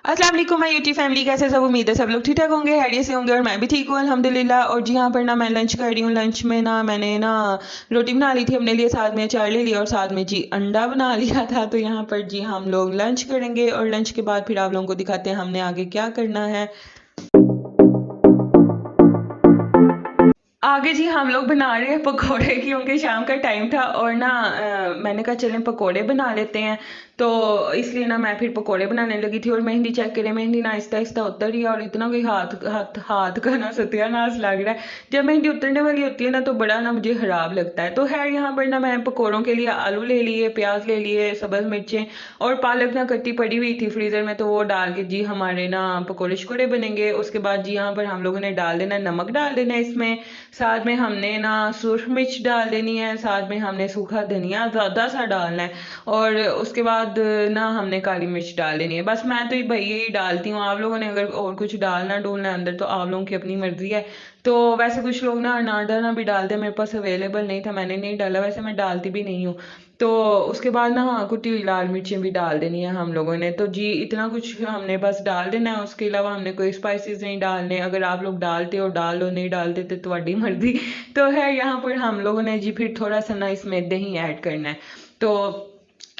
अस्सलाम वालेकुम my YouTube family, कैसे सब? उम्मीद है सब लोग ठीक ठाक होंगे, हैरियत से होंगे और मैं भी ठीक हूँ अल्हम्दुलिल्लाह। और जी यहाँ पर ना मैं लंच कर रही हूँ। लंच में ना मैंने ना रोटी बना ली थी अपने लिए, साथ में चाय ले लिया और साथ में जी अंडा बना लिया था। तो यहाँ पर जी हम लोग लंच करेंगे और लंच के बाद फिर आप लोगों को दिखाते हैं हमने आगे क्या करना है। आगे जी हम लोग बना रहे हैं पकोड़े, क्योंकि शाम का टाइम था और ना मैंने कहा चलें पकोड़े बना लेते हैं। तो इसलिए ना मैं फिर पकोड़े बनाने लगी थी और मेहंदी चेक करें, मेहंदी ना आहिस्ता आहिस्ता उतर रही है और इतना कोई हाथ हाथ हाथ का ना सत्यानाश लग रहा है। जब मेहंदी उतरने वाली होती है ना तो बड़ा ना मुझे खराब लगता है। तो है यहाँ पर ना मैं पकोड़ों के लिए आलू ले लिए, प्याज ले लिए, सब्ज मिर्चें और पालक ना कट्टी पड़ी हुई थी फ्रीजर में, तो वो डाल के जी हमारे ना पकोड़े शकोड़े बनेंगे। उसके बाद जी यहाँ पर हम लोगों ने डाल देना, नमक डाल देना इसमें, साथ में हमने ना सुरख मिर्च डाल देनी है, साथ में हमने सूखा धनिया ज़्यादा सा डालना है और उसके बाद ना हमने काली मिर्च डाल देनी है। बस मैं तो भाई यही डालती हूँ, आप लोगों ने अगर और कुछ डालना डूलना अंदर तो आप लोगों की अपनी मर्जी है। तो वैसे कुछ लोग ना अनारदाना भी डालते हैं, मेरे पास अवेलेबल नहीं था, मैंने नहीं डाला, वैसे मैं डालती भी नहीं हूँ। तो उसके बाद ना हाँ कुटी हुई लाल मिर्चें भी डाल देनी है हम लोगों ने। तो जी इतना कुछ हमने बस डाल देना है, उसके अलावा हमने कोई स्पाइसेस नहीं डालने। अगर आप लोग डालते हो डाल लो, नहीं डालते तो तुम्हारी मर्जी। तो है यहाँ पर हम लोगों ने जी फिर थोड़ा सा ना इसमें दही ऐड करना है। तो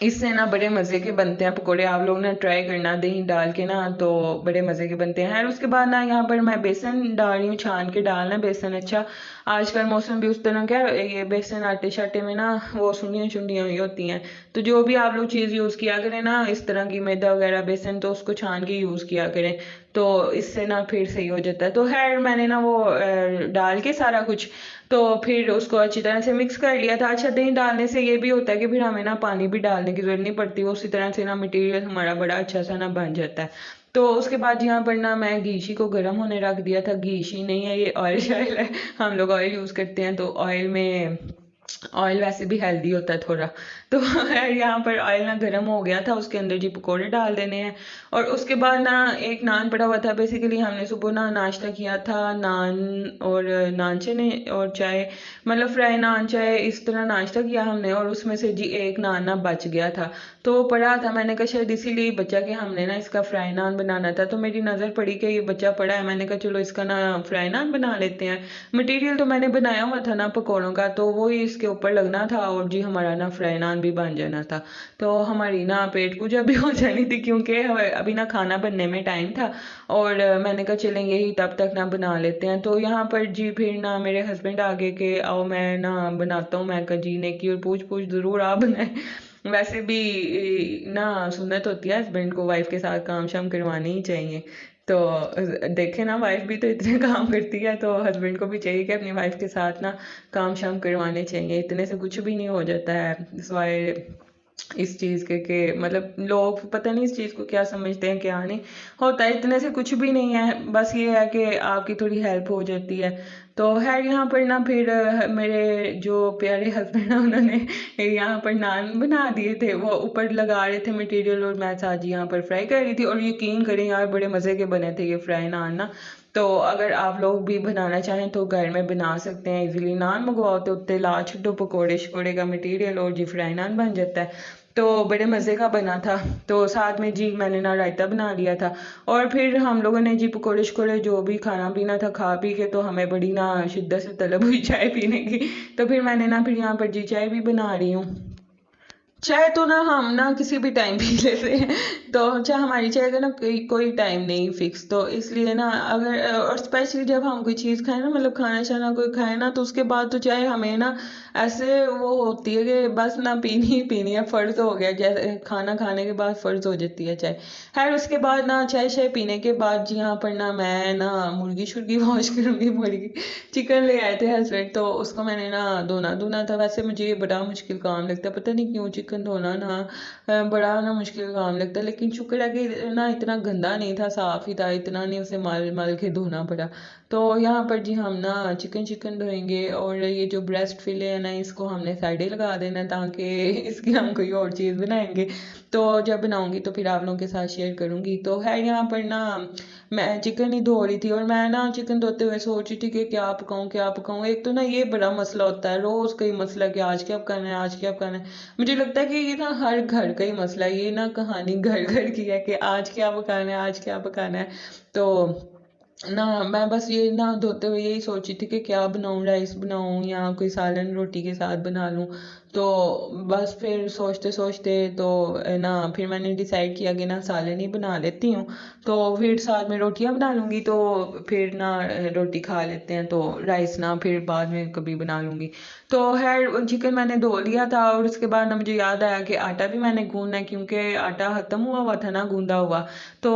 इससे ना बड़े मज़े के बनते हैं पकोड़े, आप लोग ना ट्राई करना दही डाल के ना, तो बड़े मज़े के बनते हैं। और उसके बाद ना यहाँ पर मैं बेसन डाल रही हूँ, छान के डालना बेसन। अच्छा आजकल मौसम भी उस तरह क्या है, ये बेसन आटे शाटे में ना वो सुंडियाँ शुंडियाँ हुई होती हैं। तो जो भी आप लोग चीज़ यूज़ किया करें ना इस तरह की, मैदा वगैरह बेसन, तो उसको छान के यूज़ किया करें, तो इससे ना फिर सही हो जाता है। तो खैर मैंने ना वो डाल के सारा कुछ, तो फिर उसको अच्छी तरह से मिक्स कर लिया था। अच्छा दही डालने से ये भी होता है कि फिर हमें ना पानी भी डालने की जरूरत नहीं पड़ती, वो उसी तरह से ना मटेरियल हमारा बड़ा अच्छा सा ना बन जाता है। तो उसके बाद यहाँ पर ना मैं घीशी को गर्म होने रख दिया था, घीशी नहीं है ये ऑयल शायल है, हम लोग ऑयल यूज़ करते हैं। तो ऑयल में, ऑयल वैसे भी हेल्दी होता है थोड़ा। तो यहाँ पर ऑयल ना गर्म हो गया था, उसके अंदर जी पकोड़े डाल देने हैं। और उसके बाद ना एक नान पड़ा हुआ था, बेसिकली हमने सुबह ना नाश्ता किया था नान और नान चने और चाय, मतलब फ्राई नान चाय इस तरह नाश्ता किया हमने, और उसमें से जी एक नान ना बच गया था। तो वो पड़ा था, मैंने कहा शायद इसीलिए बचा कि हमने ना इसका फ्राई नान बनाना था। तो मेरी नज़र पड़ी कि ये बच्चा पड़ा है, मैंने कहा चलो इसका ना फ्राई नान बना लेते हैं। मटेरियल तो मैंने बनाया हुआ था ना पकौड़ों का, तो वो ही इसके ऊपर लगना था और जी हमारा ना फ्राई नान भी बन जाना था। तो हमारी ना पेट पूजा भी हो जानी थी, क्योंकि अभी ना खाना बनने में टाइम था। और मैंने कहा चलेंगे ही तब तक ना बना लेते हैं। तो यहाँ पर जी फिर ना मेरे हस्बैंड आगे के आओ मैं ना बनाता हूँ, मैं कहा जी ने की और पूछ पूछ ज़रूर आप बनाए। वैसे भी ना सुन्नत होती है हस्बैंड को वाइफ के साथ काम शाम करवानी ही चाहिए। तो देखे ना वाइफ भी तो इतने काम करती है, तो हस्बैंड को भी चाहिए कि अपनी वाइफ के साथ ना काम शाम करवाने चाहिए, इतने से कुछ भी नहीं हो जाता है सिवाय इस चीज़ के मतलब लोग पता नहीं इस चीज़ को क्या समझते हैं क्या नहीं होता है, इतने से कुछ भी नहीं है, बस ये है कि आपकी थोड़ी हेल्प हो जाती है। तो है यहाँ पर ना फिर मेरे जो प्यारे हस्बैंड हैं उन्होंने यहाँ पर नान बना दिए थे, वो ऊपर लगा रहे थे मटेरियल और मैं आज यहाँ पर फ्राई कर रही थी। और यकीन करें यार बड़े मज़े के बने थे ये फ्राई नान ना। तो अगर आप लोग भी बनाना चाहें तो घर में बना सकते हैं इजीली, नान मंगवाओ तो उत्ते ला छो पकौड़े शकोड़े का मटेरियल और जी फ्राई नान बन जाता है। तो बड़े मज़े का बना था। तो साथ में जी मैंने ना रायता बना लिया था और फिर हम लोगों ने जी पकौड़े शकोड़े जो भी खाना पीना था खा पी के, तो हमें बड़ी ना शिद्दत से तलब हुई चाय पीने की। तो फिर मैंने ना फिर यहाँ पर जी चाय भी बना रही हूँ। चाय तो ना हम ना किसी भी टाइम पी लेते हैं, तो चाहे हमारी चाय का ना कोई कोई टाइम नहीं फिक्स। तो इसलिए ना अगर और स्पेशली जब हम कोई चीज़ खाएं ना, मतलब खाना शाना कोई खाए ना, तो उसके बाद तो चाय हमें ना ऐसे वो होती है कि बस ना पीनी ही पीनी है, फ़र्ज़ हो गया, जैसे खाना खाने के बाद फ़र्ज़ हो जाती है चाय। खैर उसके बाद ना चाय शाय पीने के बाद जी यहाँ पर ना मैं ना मुर्गी शुर्गी वॉश करूँगी, मुर्गी चिकन ले आए थे हस्बैंड, तो उसको मैंने ना धोना धोना था। वैसे मुझे ये बड़ा मुश्किल काम लगता है, पता नहीं क्यों चिकन धोना ना बड़ा ना मुश्किल काम लगता है, लेकिन शुक्र है कि ना इतना गंदा नहीं था, साफ़ ही था, इतना नहीं उसे मल मल के धोना पड़ा। तो यहाँ पर जी हम ना चिकन चिकन धोएंगे और ये जो ब्रेस्ट फिले है ना इसको हमने साइडे लगा देना ताकि इसकी हम कोई और चीज़ बनाएंगे। तो जब बनाऊंगी तो फिर आप लोगों के साथ शेयर करूंगी। तो है यहाँ पर ना मैं चिकन ही धो रही थी और मैं ना चिकन धोते हुए सोच रही थी कि क्या पकाऊं क्या पकाऊं। एक तो ना ये बड़ा मसला होता है, रोज का ही मसला कि आज क्या पकाना है आज क्या पकाना है। मुझे लगता है कि ये ना हर घर का ही मसला है, ये ना कहानी घर घर की है कि आज क्या पकाना है आज क्या पकाना है। तो ना मैं बस ये ना धोते हुए यही सोची थी कि क्या बनाऊं, राइस बनाऊं या कोई सालन रोटी के साथ बना लूं। तो बस फिर सोचते सोचते तो ना फिर मैंने डिसाइड किया कि ना सालन ही बना लेती हूँ। तो फिर साथ में रोटियां बना लूंगी, तो फिर ना रोटी खा लेते हैं, तो राइस ना फिर बाद में कभी बना लूंगी। तो है चिकन मैंने धो लिया था और उसके बाद ना मुझे याद आया कि आटा भी मैंने गूंदना है, क्योंकि आटा खत्म हुआ था ना गूंदा हुआ। तो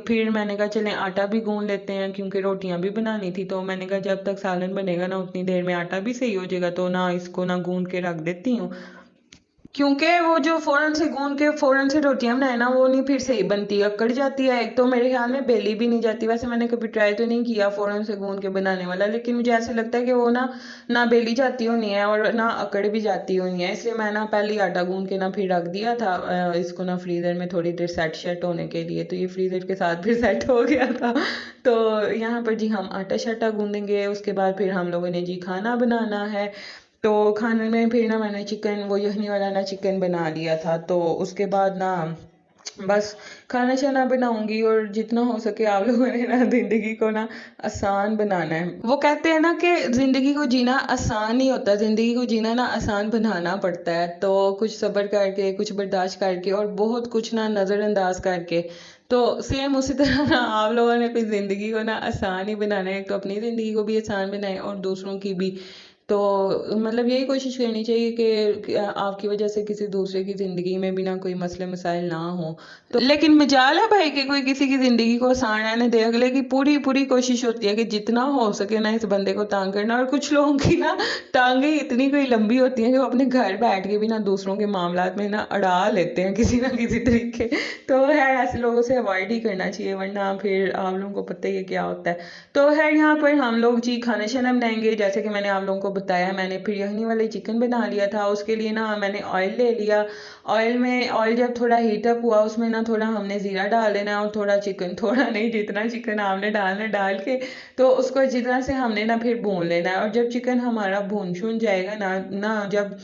फिर मैंने कहा चलें आटा भी गूंद लेते हैं, क्योंकि रोटियां भी बनानी थी। तो मैंने कहा जब तक सालन बनेगा ना उतनी देर में आटा भी सही हो जाएगा, तो ना इसको ना गूंद के रख देती हूँ। क्योंकि वो जो फ़ौरन से गूंद के फ़ौरन से रोटियां बनाए ना वो नहीं फिर सही बनती, अकड़ जाती है। एक तो मेरे ख्याल में बेली भी नहीं जाती। वैसे मैंने कभी ट्राई तो नहीं किया फ़ौरन से गूंद के बनाने वाला, लेकिन मुझे ऐसा लगता है कि वो ना ना बेली जाती होनी है और ना अकड़ भी जाती होनी है। इसलिए मैं ना पहले ही आटा गूंद के ना फिर रख दिया था इसको ना फ्रीज़र में थोड़ी देर सेट शेट होने के लिए। तो ये फ्रीज़र के साथ फिर सेट हो गया था। तो यहाँ पर जी हम आटा शाटा गूंदेंगे, उसके बाद फिर हम लोगों ने जी खाना बनाना है। तो खाने में फिर ना मैंने चिकन वो यखनी वाला ना चिकन बना लिया था। तो उसके बाद ना बस खाना शाना बनाऊंगी और जितना हो सके आप लोगों ने ना जिंदगी को ना आसान बनाना है। वो कहते हैं ना कि जिंदगी को जीना आसान नहीं होता, जिंदगी को जीना ना आसान बनाना पड़ता है। तो कुछ सब्र करके कुछ बर्दाश्त करके और बहुत कुछ ना नज़रअंदाज करके। तो सेम उसी तरह ना आप लोगों ने अपनी ज़िंदगी को ना आसान ही बनाना है, तो अपनी ज़िंदगी को भी आसान बनाएं और दूसरों की भी। तो मतलब यही कोशिश करनी चाहिए कि आपकी वजह से किसी दूसरे की ज़िंदगी में भी ना कोई मसले मसाइल ना हो। तो लेकिन मजाल है भाई कि कोई किसी की ज़िंदगी को आसान रहने दे। अगले की पूरी पूरी कोशिश होती है कि जितना हो सके ना इस बंदे को तंग करना। और कुछ लोगों की ना टांगें इतनी कोई लंबी होती हैं कि वो अपने घर बैठ के भी ना दूसरों के मामलात में ना अड़ा लेते हैं किसी ना किसी तरीके। तो है ऐसे लोगों से अवॉइड ही करना चाहिए, वरना फिर आप लोगों को पता ही है क्या होता है। तो है यहाँ पर हम लोग जी खाना शाना बनाएंगे, जैसे कि मैंने आप लोगों को बताया। मैंने फिर यखनी वाले चिकन बना लिया था। उसके लिए ना मैंने ऑयल ले लिया। ऑयल जब थोड़ा हीटअप हुआ उसमें ना थोड़ा हमने ज़ीरा डाल देना और थोड़ा चिकन, थोड़ा नहीं जितना चिकन आपने डालना डाल के तो उसको जितना से हमने ना फिर भून लेना है। और जब चिकन हमारा भून शून जाएगा ना ना जब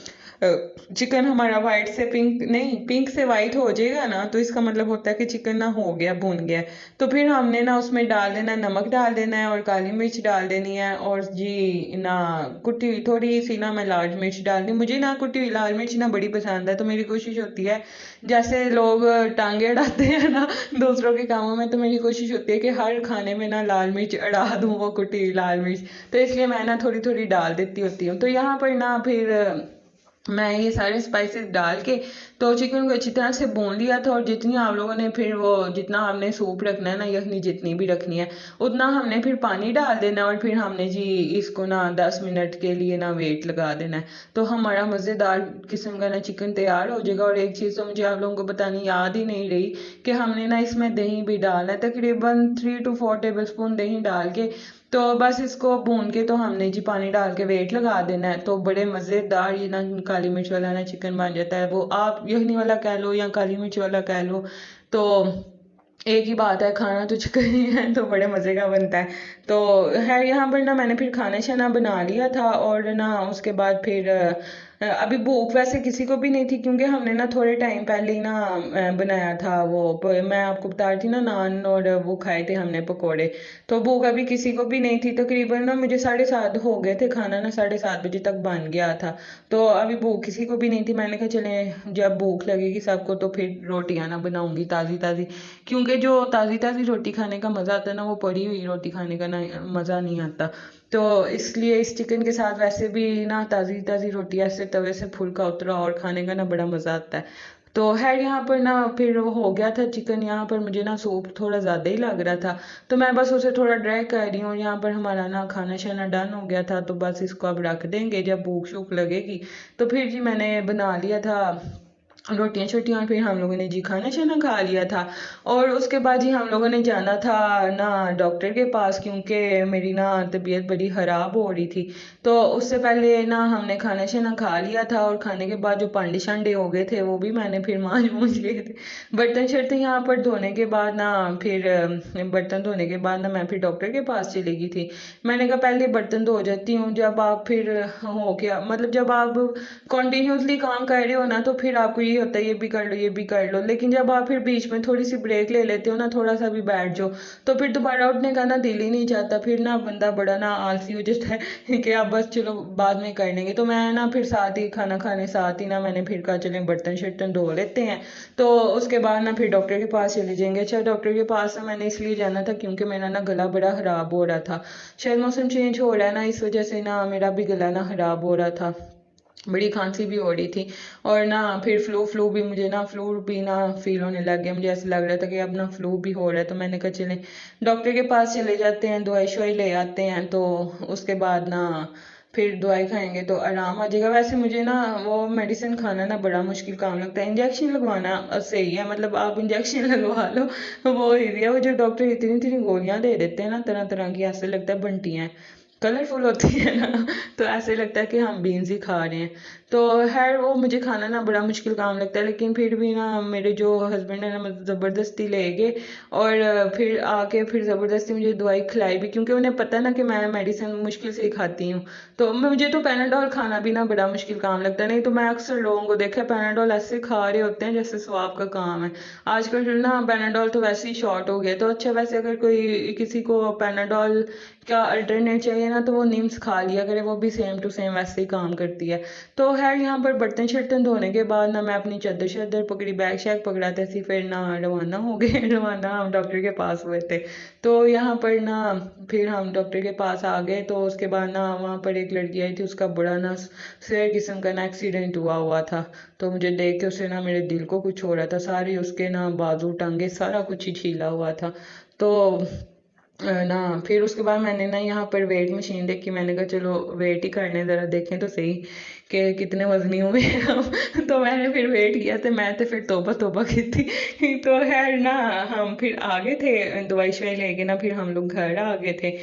चिकन हमारा वाइट से पिंक नहीं पिंक से वाइट हो जाएगा ना, तो इसका मतलब होता है कि चिकन ना हो गया भुन गया। तो फिर हमने ना उसमें डाल देना है, नमक डाल देना है और काली मिर्च डाल देनी है। और जी ना कुटी हुई थोड़ी सी ना मैं लाल मिर्च डाल दी। मुझे ना कुटी हुई लाल मिर्च ना बड़ी पसंद है। तो मेरी कोशिश होती है जैसे लोग टांगे अड़ाते हैं ना दूसरों के कामों में, तो मेरी कोशिश होती है कि हर खाने में ना लाल मिर्च अड़ा दूँ, वो कुटी हुई लाल मिर्च। तो इसलिए मैं ना थोड़ी थोड़ी डाल देती होती हूँ। तो यहाँ पर ना फिर मैं ये सारे स्पाइसेस डाल के तो चिकन को अच्छी तरह से भून लिया था। और जितनी आप लोगों ने फिर वो जितना आपने सूप रखना है ना यखनी जितनी भी रखनी है उतना हमने फिर पानी डाल देना है। और फिर हमने जी इसको ना 10 मिनट के लिए ना वेट लगा देना है। तो हमारा मज़ेदार किस्म का ना चिकन तैयार हो जाएगा। और एक चीज़ तो मुझे आप लोगों को बतानी याद ही नहीं रही कि हमने ना इसमें दही भी डालना है, तकरीबन 3 to 4 टेबल स्पून दही डाल के। तो बस इसको भून के तो हमने जी पानी डाल के वेट लगा देना है। तो बड़े मज़ेदार ये ना काली मिर्च वाला ना चिकन बन जाता है। वो आप यखनी वाला कह लो या काली मिर्च वाला कह लो, तो एक ही बात है, खाना तो चिकन ही है, तो बड़े मज़े का बनता है। तो है यहाँ पर ना मैंने फिर खाना शाना बना लिया था। और ना उसके बाद फिर अभी भूख वैसे किसी को भी नहीं थी, क्योंकि हमने ना थोड़े टाइम पहले ही ना बनाया था वो मैं आपको बता रही थी ना नान और वो खाए थे हमने पकोड़े। तो भूख अभी किसी को भी नहीं थी। तकरीबन ना मुझे 7:30 हो गए थे, खाना ना 7:30 बजे तक बन गया था। तो अभी भूख किसी को भी नहीं थी। मैंने कहा चले जब भूख लगेगी सबको तो फिर रोटियां ना बनाऊंगी ताज़ी ताज़ी, क्योंकि जो ताज़ी ताज़ी रोटी खाने का मज़ा आता है ना वो पड़ी हुई रोटी खाने का ना मज़ा नहीं आता। तो इसलिए इस चिकन के साथ वैसे भी ना ताज़ी ताज़ी रोटी ऐसे तवे से फुल्का उतरा और खाने का ना बड़ा मज़ा आता है। तो है यहाँ पर ना फिर वो हो गया था चिकन। यहाँ पर मुझे ना सूप थोड़ा ज़्यादा ही लग रहा था, तो मैं बस उसे थोड़ा ड्राई कर रही हूँ। यहाँ पर हमारा ना खाना शाना डन हो गया था, तो बस इसको अब रख देंगे। जब भूख शूख लगेगी तो फिर जी मैंने बना लिया था रोटियां छोटियां, और फिर हम लोगों ने जी खाना शाना खा लिया था। और उसके बाद जी हम लोगों ने जाना था ना डॉक्टर के पास, क्योंकि मेरी ना तबीयत बड़ी ख़राब हो रही थी। तो उससे पहले ना हमने खाना शाना खा लिया था, और खाने के बाद जो पांडे शांडे हो गए थे वो भी मैंने फिर मांज मूंज लिए थे। बर्तन शर्तन यहाँ पर धोने के बाद ना फिर बर्तन धोने के बाद ना मैं फिर डॉक्टर के पास चली गई थी। मैंने कहा पहले बर्तन धो जाती हूँ, जब आप फिर हो गया मतलब जब आप कॉन्टिन्यूसली काम कर रहे हो ना तो फिर आपको ये होता है ये भी कर लो ये भी कर लो, लेकिन जब आप फिर बीच में थोड़ी सी ब्रेक ले लेते हो ना, थोड़ा सा भी बैठ जाओ, तो फिर दोबारा उठने का ना दिल ही नहीं चाहता, फिर ना बंदा बड़ा ना आलसी हो जाता है कि आप बस चलो बाद में कर लेंगे। तो मैं ना फिर साथ ही खाना खाने साथ ही ना मैंने फिर कहा चलें बर्तन शर्तन धो लेते हैं, तो उसके बाद ना फिर डॉक्टर के पास चले जाएंगे। अच्छा डॉक्टर के पास ना मैंने इसलिए जाना था क्योंकि मेरा ना गला बड़ा ख़राब हो रहा था, शायद मौसम चेंज हो रहा है ना, इस वजह से ना मेरा भी गला ना ख़राब हो रहा था, बड़ी खांसी भी हो रही थी। और ना फिर फ्लू भी मुझे ना फ्लू भी ना फील होने लग गया, मुझे ऐसा लग रहा था कि अब ना फ्लू भी हो रहा है। तो मैंने कहा चले डॉक्टर के पास चले जाते हैं, दवाई शवाई ले आते हैं, तो उसके बाद ना फिर दवाई खाएंगे तो आराम आ जाएगा। वैसे मुझे ना वो मेडिसिन खाना ना बड़ा मुश्किल काम लगता है, इंजेक्शन लगवाना सही है, मतलब आप इंजेक्शन लगवा लो वो ईजी है। वो जो डॉक्टर इतनी इतनी गोलियां दे देते हैं ना तरह तरह की, ऐसे लगता है बंटियां कलरफुल होती है ना तो ऐसे लगता है कि हम बीन्स ही खा रहे हैं। तो खैर वो मुझे खाना ना बड़ा मुश्किल काम लगता है, लेकिन फिर भी ना मेरे जो हस्बैंड है ना मतलब ज़बरदस्ती ले गए, और फिर आके फिर ज़बरदस्ती मुझे दवाई खिलाई भी, क्योंकि उन्हें पता ना कि मैं मेडिसिन मुश्किल से ही खाती हूँ। तो मुझे तो पैनाडोल खाना भी ना बड़ा मुश्किल काम लगता है, नहीं तो मैं अक्सर लोगों को देखा पैनाडोल ऐसे खा रहे होते हैं जैसे स्वाब का काम है। आजकल ना पैनाडोल तो वैसे ही शॉर्ट हो गया। तो अच्छा वैसे अगर कोई किसी को पैनाडोल का अल्टरनेट चाहिए ना तो वो निम्स खा लिया करे, वो भी सेम टू सेम वैसे ही काम करती है। तो खैर यहाँ पर बर्तन शर्तन धोने के बाद ना मैं अपनी चादर शादर पकड़ी, बैग शैग पकड़ा, तैसी फिर ना रवाना हो गए रवाना हम डॉक्टर के पास हुए थे। तो यहाँ पर ना फिर हम डॉक्टर के पास आ गए, तो उसके बाद ना वहाँ पर एक लड़की आई थी, उसका बड़ा ना सिवियर किस्म का ना एक्सीडेंट हुआ हुआ था। तो मुझे देख के उससे ना मेरे दिल को कुछ हो रहा था, सारी उसके ना बाजू टांगे सारा कुछ ही छीला हुआ था। तो ना फिर उसके बाद मैंने ना यहाँ पर वेट मशीन देखी, मैंने कहा चलो वेट ही करने ज़रा देखें तो सही कि कितने वजनी हुए हैं हम तो मैंने फिर वेट किया, तो मैं तो फिर तोबा तोबा की थी तो खैर ना हम फिर आ गए थे दवाई शवाई लेके ना, फिर हम लोग घर आ गए थे।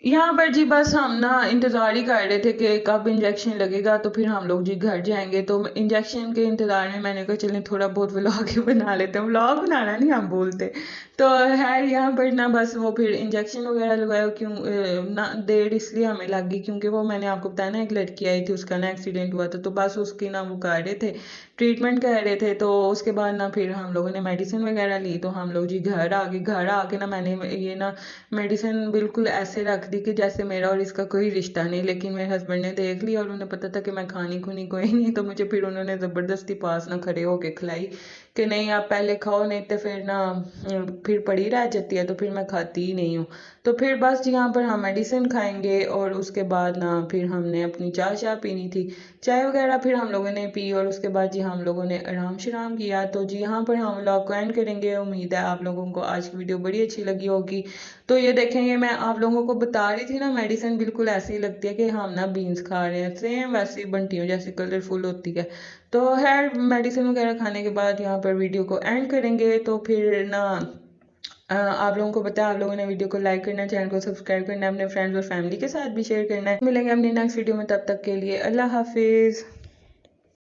यहाँ पर जी बस हम ना इंतज़ार ही कर रहे थे कि कब इंजेक्शन लगेगा, तो फिर हम लोग जी घर जाएंगे। तो इंजेक्शन के इंतज़ार में मैंने कहा चलें थोड़ा बहुत व्लॉग ही बना लेते हैं, व्लॉग बनाना नहीं हम बोलते। तो है यहाँ पर ना बस वो फिर इंजेक्शन वगैरह लगाया, क्यों ना देर इसलिए हमें लग गई क्योंकि वो मैंने आपको बताया ना एक लड़की आई थी, उसका ना एक्सीडेंट हुआ था, तो बस उसकी ना वो कर रहे थे ट्रीटमेंट कर रहे थे। तो उसके बाद ना फिर हम लोगों ने मेडिसिन वगैरह ली, तो हम लोग जी घर आ गए। घर आके ना मैंने ये ना मेडिसिन बिल्कुल ऐसे रख दी कि जैसे मेरा और इसका कोई रिश्ता नहीं, लेकिन मेरे हस्बैंड ने देख लिया और उन्हें पता था कि मैं खानी खुनी कोई नहीं, तो मुझे फिर उन्होंने ज़बरदस्ती पास ना खड़े होके खिलाई कि नहीं आप पहले खाओ, नहीं तो फिर ना फिर पड़ी रह जाती है, तो फिर मैं खाती ही नहीं हूँ। तो फिर बस यहाँ पर हम मेडिसिन खाएंगे, और उसके बाद ना फिर हमने अपनी चाय शाय पीनी थी, चाय वगैरह फिर हम लोगों ने पी, और उसके बाद जी हम लोगों ने आराम शराम किया। तो जी यहाँ पर हम लोग को एंड करेंगे। उम्मीद है आप लोगों को आज की वीडियो बड़ी अच्छी लगी होगी। तो ये देखेंगे मैं आप लोगों को बता रही थी ना मेडिसिन बिल्कुल ऐसी ही लगती है कि हम ना बीन्स खा रहे हैं, सेम वैसी बंटियों जैसी कलरफुल होती है। तो खैर मेडिसिन वगैरह खाने के बाद यहाँ पर वीडियो को एंड करेंगे। तो फिर ना आप लोगों को पता है आप लोगों ने वीडियो को लाइक करना है, चैनल को सब्सक्राइब करना है, अपने फ्रेंड्स और फैमिली के साथ भी शेयर करना है। मिलेंगे अपनी नेक्स्ट वीडियो में, तब तक के लिए अल्लाह हाफिज़।